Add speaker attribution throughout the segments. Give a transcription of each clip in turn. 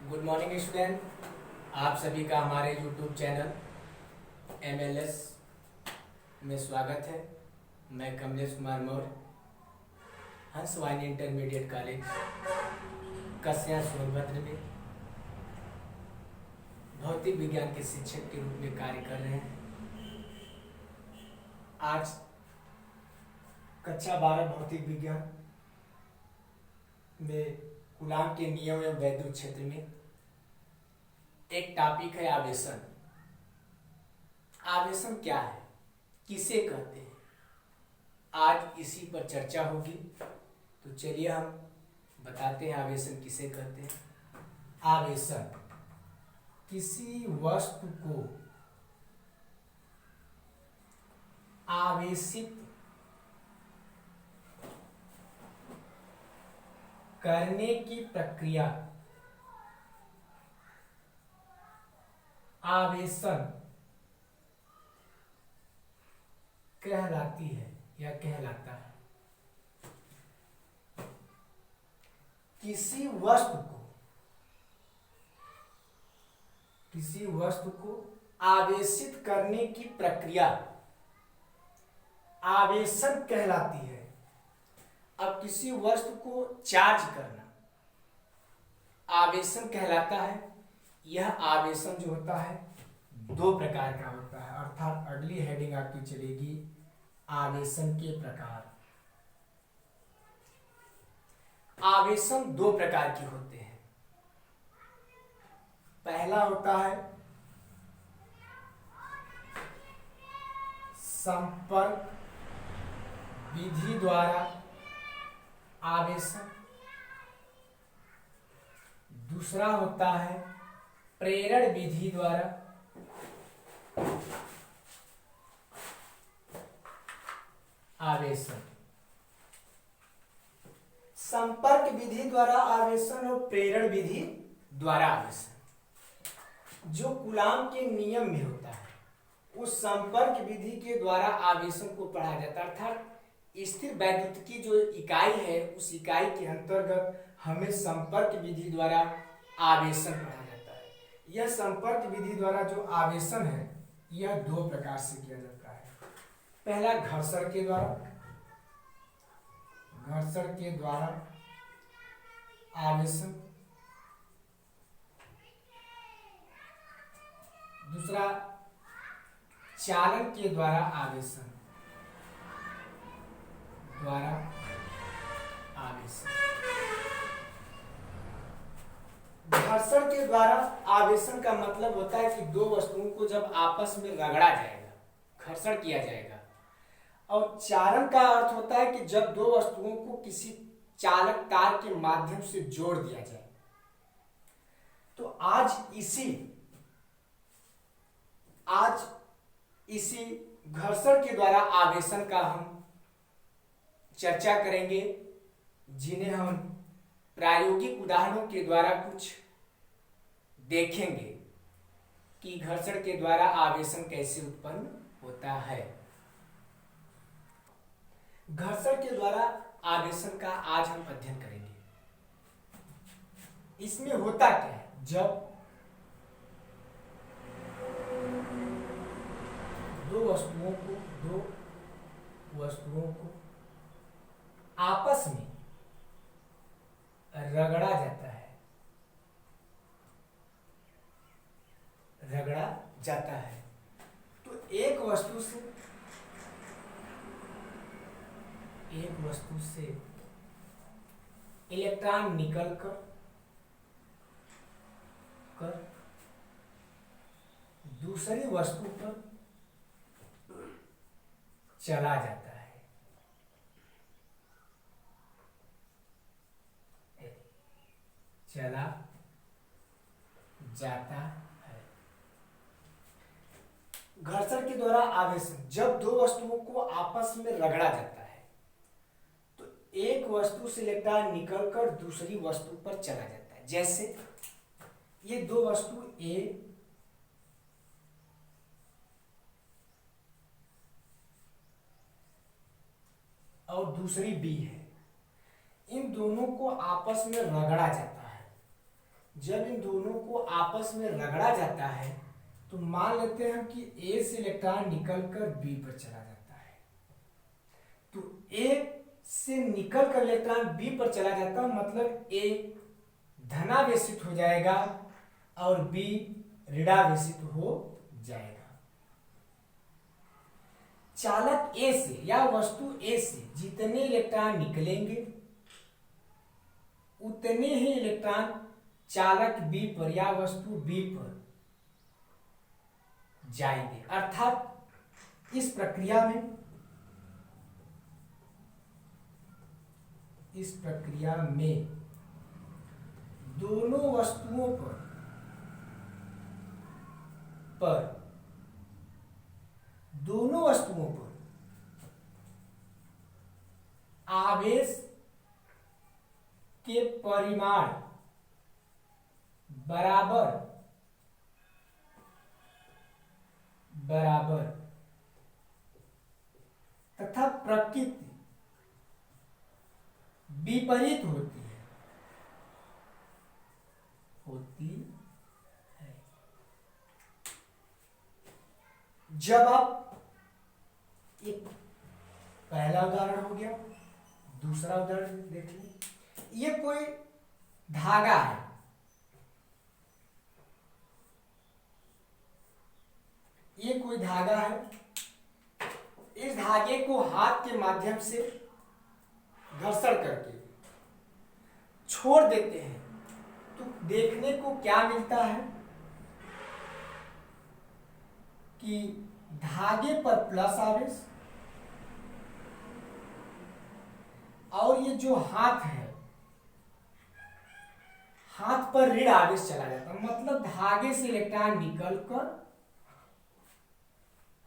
Speaker 1: Good morning student. आप सभी का हमारे यूट्यूब चैनल MLS में स्वागत है। मैं कमलेश कुमार मौर्य, हंसवानी इंटरमीडिएट कॉलेज कस्या सोनभद्र में भौतिक विज्ञान के शिक्षक के रूप में कार्य कर रहे हैं। आज कक्षा 12 भौतिक विज्ञान में कूलाम के नियम एवं वैद्युत क्षेत्र में एक टॉपिक है आवेशन। आवेशन क्या है, किसे कहते हैं, आज इसी पर चर्चा होगी। तो चलिए हम बताते हैं आवेशन किसे कहते हैं। आवेशन किसी वस्तु को आवेशित करने की प्रक्रिया आवेशन कहलाती है या कहलाता है। किसी वस्तु को आवेशित करने की प्रक्रिया आवेशन कहलाती है। अब किसी वस्तु को चार्ज करना आवेशन कहलाता है। यह आवेशन जो होता है दो प्रकार का होता है, अर्थात अगली हेडिंग आपकी चलेगी आवेशन के प्रकार। आवेशन दो प्रकार के होते हैं। पहला होता है संपर्क विधि द्वारा आवेशन, दूसरा होता है प्रेरण विधि द्वारा आवेशन। संपर्क विधि द्वारा आवेशन और प्रेरण विधि द्वारा आवेशन जो कूलाम के नियम में होता है, उस संपर्क विधि के द्वारा आवेशन को पढ़ा जाता है। अर्थात स्थिर वैद्युतिकी जो इकाई है, उस इकाई के अंतर्गत हमें संपर्क विधि द्वारा आवेशन पढ़ा जाता है। यह संपर्क विधि द्वारा जो आवेशन है, यह दो प्रकार से किया जाता है। पहला घर्षण के द्वारा आवेशन, दूसरा चालन के द्वारा आवेशन घर्षण के द्वारा आवेशन का मतलब होता है कि दो वस्तुओं को जब आपस में रगड़ा जाएगा, घर्षण किया जाएगा। और चालन का अर्थ होता है कि जब दो वस्तुओं को किसी चालक तार के माध्यम से जोड़ दिया जाए। तो आज इसी घर्षण के द्वारा आवेशन का हम चर्चा करेंगे, जिन्हें हम प्रायोगिक उदाहरणों के द्वारा कुछ देखेंगे कि घर्षण के द्वारा आवेशन कैसे उत्पन्न होता है। घर्षण के द्वारा आवेशन का आज हम अध्ययन करेंगे। इसमें होता क्या है, जब दो वस्तुओं को आपस में रगड़ा जाता है तो एक वस्तु से इलेक्ट्रॉन निकल कर दूसरी वस्तु पर चला जाता है। घर्षण के द्वारा आवेशन, जब दो वस्तुओं को आपस में रगड़ा जाता है तो एक वस्तु से इलेक्ट्रॉन निकलकर दूसरी वस्तु पर चला जाता है। जैसे ये दो वस्तु A और दूसरी B है, इन दोनों को आपस में रगड़ा जाता है। जब इन दोनों को आपस में रगड़ा जाता है तो मान लेते हैं कि ए से इलेक्ट्रॉन निकलकर बी पर चला जाता है, तो ए से निकलकर इलेक्ट्रॉन बी पर चला जाता है, मतलब ए धनावेशित हो जाएगा और बी ऋणावेशित हो जाएगा। चालक ए से या वस्तु ए से जितने इलेक्ट्रॉन निकलेंगे उतने ही इलेक्ट्रॉन चालक बी पर या वस्तु बी पर जाएंगे। अर्थात इस प्रक्रिया में दोनों वस्तुओं पर आवेश के परिमाण बराबर तथा प्रकृति विपरीत होती है। जब आप एक पहला उदाहरण हो गया, दूसरा उदाहरण देखिए। ये कोई धागा है, इस धागे को हाथ के माध्यम से घर्षण करके छोड़ देते हैं तो देखने को क्या मिलता है कि धागे पर प्लस आवेश और ये जो हाथ है, हाथ पर ऋण आवेश चला जाता है, मतलब धागे से इलेक्ट्रॉन निकलकर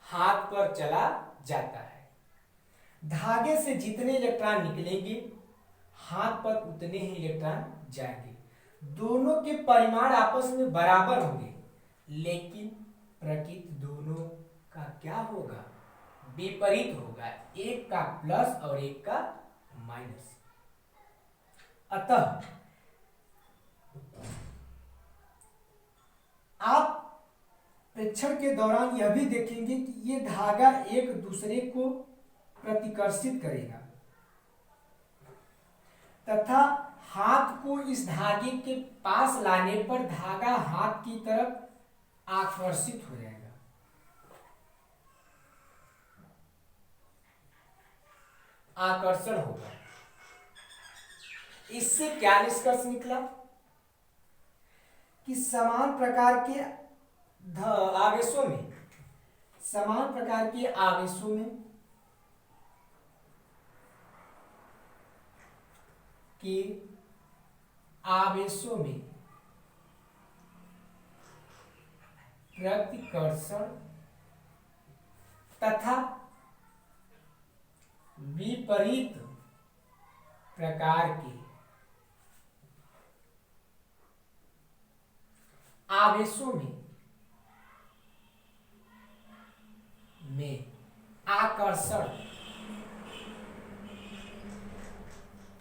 Speaker 1: हाथ पर चला जाता है। धागे से जितने इलेक्ट्रॉन निकलेंगे हाथ पर उतने ही इलेक्ट्रॉन जाएंगे। दोनों के परिमाण आपस में बराबर होंगे, लेकिन प्रकृति दोनों का क्या होगा? विपरीत होगा, एक का प्लस और एक का माइनस। अतः आप प्रेक्षण के दौरान यह भी देखेंगे कि ये धागा एक दूसरे को प्रतिकर्षित करेगा तथा हाथ को इस धागे के पास लाने पर धागा हाथ की तरफ आकर्षित हो जाएगा। आकर्षण होगा। इससे क्या निष्कर्ष निकला कि समान प्रकार के आवेशों में प्रतिकर्षण तथा विपरीत प्रकार के आवेशों में आकर्षण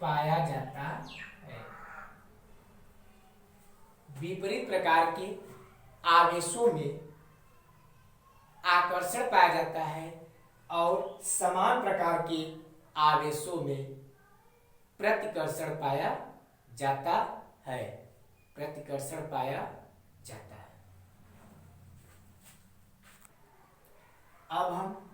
Speaker 1: पाया जाता है। विपरीत प्रकार के आवेशों में आकर्षण पाया जाता है और समान प्रकार के आवेशों में प्रतिकर्षण पाया जाता है। अब हम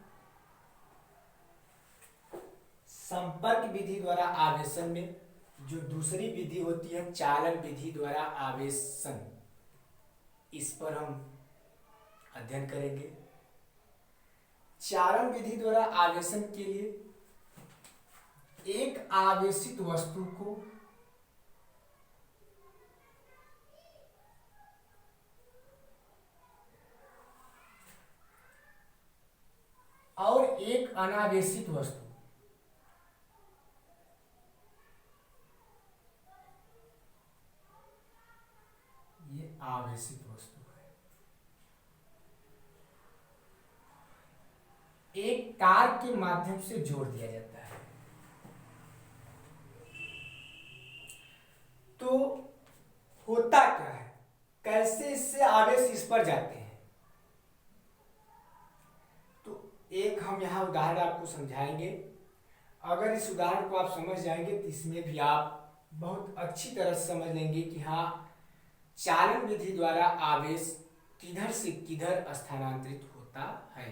Speaker 1: संपर्क विधि द्वारा आवेशन में जो दूसरी विधि होती है चालन विधि द्वारा आवेशन, इस पर हम अध्ययन करेंगे। चालन विधि द्वारा आवेशन के लिए एक आवेशित वस्तु को और एक अनावेशित वस्तु ये आवेशित वस्तु है, एक तार के माध्यम से जोड़ दिया जाता है। तो होता क्या है कैसे इससे आवेश इस पर जाते हैं। तो एक हम यहाँ उदाहरण आपको समझाएंगे। अगर इस उदाहरण को आप समझ जाएंगे तो इसमें भी आप बहुत अच्छी तरह से समझ लेंगे कि हाँ, चालन विधि द्वारा आवेश किधर से किधर स्थानांतरित होता है।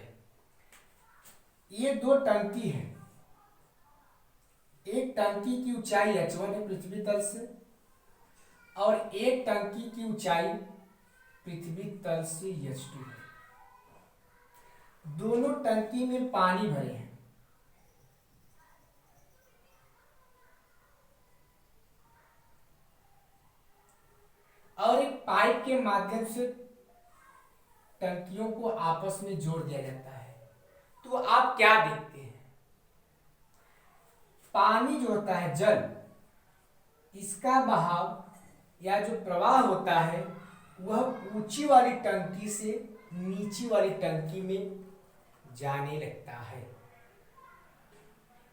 Speaker 1: ये दो टंकी हैं। एक टंकी की ऊंचाई h1 है पृथ्वी तल से, और एक टंकी की ऊंचाई पृथ्वी तल से h2 है। दोनों टंकी में पानी भरे हैं। और एक पाइप के माध्यम से टंकियों को आपस में जोड़ दिया जाता है। तो आप क्या देखते हैं, पानी जो होता है जल, इसका बहाव या जो प्रवाह होता है वह ऊंची वाली टंकी से नीची वाली टंकी में जाने लगता है।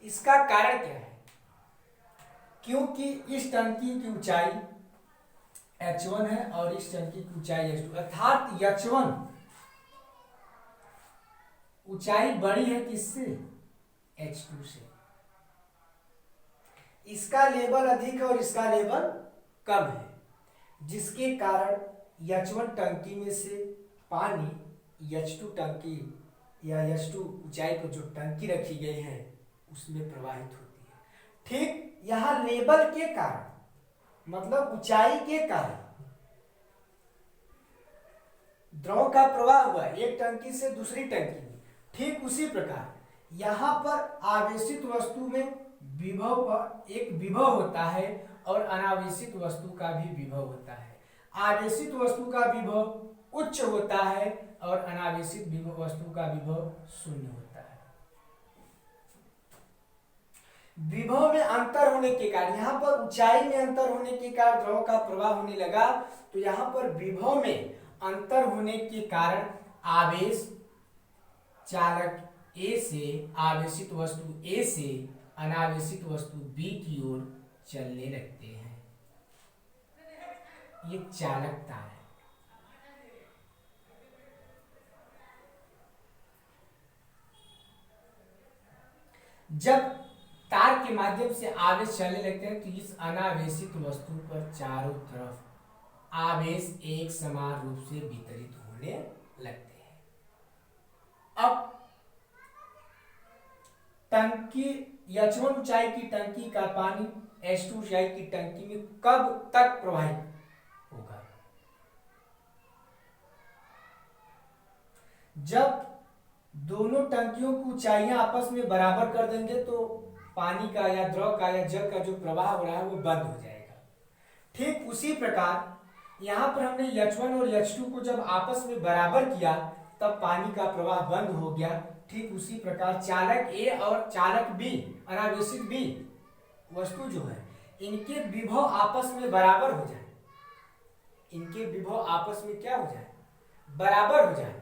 Speaker 1: इसका कारण क्या है? क्योंकि इस टंकी की ऊंचाई h1 है और इस टंकी की ऊंचाई h2, अर्थात h1 ऊंचाई बड़ी है किससे? h2 से। इसका लेवल अधिक है और इसका लेवल कम है, जिसके कारण h1 टंकी में से पानी h2 टंकी या h2 ऊंचाई पर जो टंकी रखी गई है उसमें प्रवाहित होती है। ठीक यहां लेवल के कारण, मतलब ऊंचाई के कारण द्रव का प्रवाह हुआ एक टंकी से दूसरी टंकी में। ठीक उसी प्रकार यहां पर आवेशित वस्तु में विभव पर एक विभव होता है और अनावेशित वस्तु का भी विभव होता है। आवेशित वस्तु का विभव उच्च होता है और अनावेशित वस्तु का विभव शून्य होता है। विभव में अंतर होने के कारण, यहाँ पर ऊंचाई में अंतर होने के कारण द्रव का प्रवाह होने लगा, तो यहाँ पर विभव में अंतर होने के कारण आवेश चालक ए से, आवेशित वस्तु ए से अनावेशित वस्तु बी की ओर चलने लगते हैं। ये चालकता है। जब तार के माध्यम से आवेश चलने लगते हैं तो इस अनावेशित वस्तु पर चारों तरफ आवेश एक समान रूप से वितरित होने लगते हैं। अब टंकी h1 ऊंचाई की टंकी का पानी h2 ऊंचाई की टंकी में कब तक प्रवाहित होगा? जब दोनों टंकियों की ऊंचाइयां आपस में बराबर कर देंगे तो पानी का या द्रव का या जल का जो प्रवाह हो रहा है वो बंद हो जाएगा। ठीक उसी प्रकार यहां पर हमने h1 और h2 को जब आपस में बराबर किया तब पानी का प्रवाह बंद हो गया। ठीक उसी प्रकार चालक ए और चालक बी, अनावेशित बी वस्तु जो है, इनके विभव आपस में बराबर हो जाए, इनके विभव आपस में क्या हो जाए? बराबर हो जाए,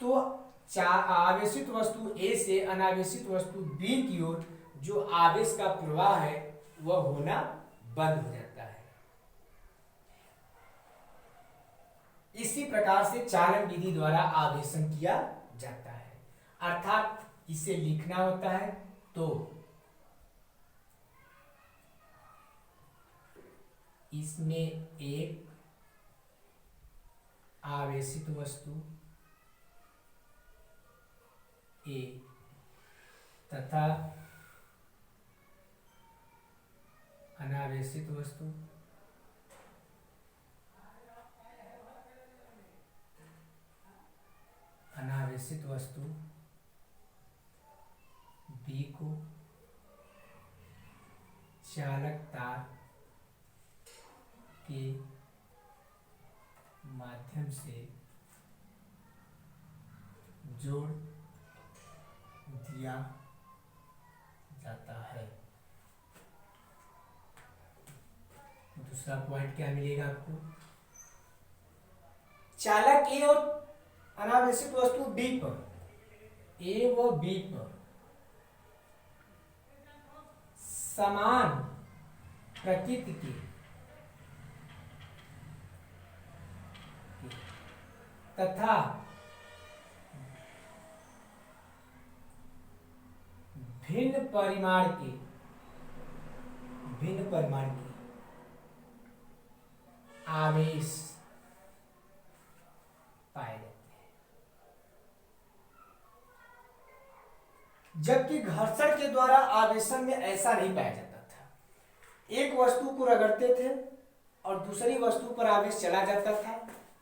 Speaker 1: तो आवेशित वस्तु ए से अनावेशित वस्तु बी की ओर जो आवेश का प्रवाह है वह होना बंद हो जाता है। इसी प्रकार से चालन विधि द्वारा आवेशन किया जाता है। अर्थात इसे लिखना होता है तो इसमें एक आवेशित वस्तु ए तथा अनावेशित वस्तु बी को चालक तार के माध्यम से जोड़ दिया जाता है। दूसरा पॉइंट क्या मिलेगा आपको? चालक ए और अनावेशित वस्तु बी पर, ए व बी पर समान प्रकृति के तथा भिन्न परिमाण के आवेश पाए जाते हैं, जबकि घर्षण के द्वारा आवेशन में ऐसा नहीं पाया जाता था। एक वस्तु को रगड़ते थे और दूसरी वस्तु पर आवेश चला जाता था,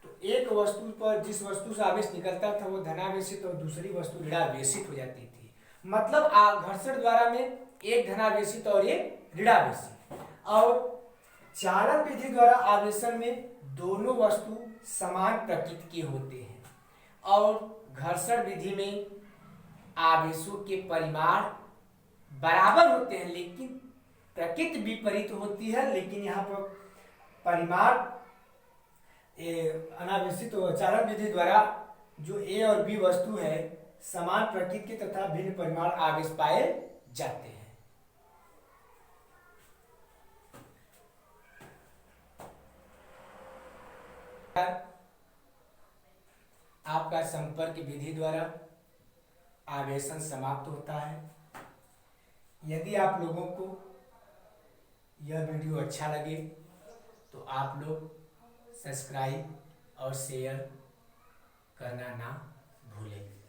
Speaker 1: तो एक वस्तु पर जिस वस्तु से आवेश निकलता था वो धनावेशित और दूसरी वस्तु ऋणावेशित हो जाती थी। मतलब घर्षण द्वारा में एक धनावेशित और एक ऋणावेशित। और चालन विधि द्वारा आवेशन में दोनों वस्तु समान प्रकृति के होते हैं, और घर्षण विधि में आवेशों के परिमाण बराबर होते हैं, लेकिन प्रकृति विपरीत होती है। लेकिन यहाँ पर परिमाण अनावेशित चालन विधि द्वारा जो ए और बी वस्तु है समान प्रकृति के तथा भिन्न परिमाण आवेश पाए जाते हैं। आपका संपर्क विधि द्वारा आवेशन समाप्त होता है। यदि आप लोगों को यह वीडियो अच्छा लगे तो आप लोग सब्सक्राइब और शेयर करना ना भूलें।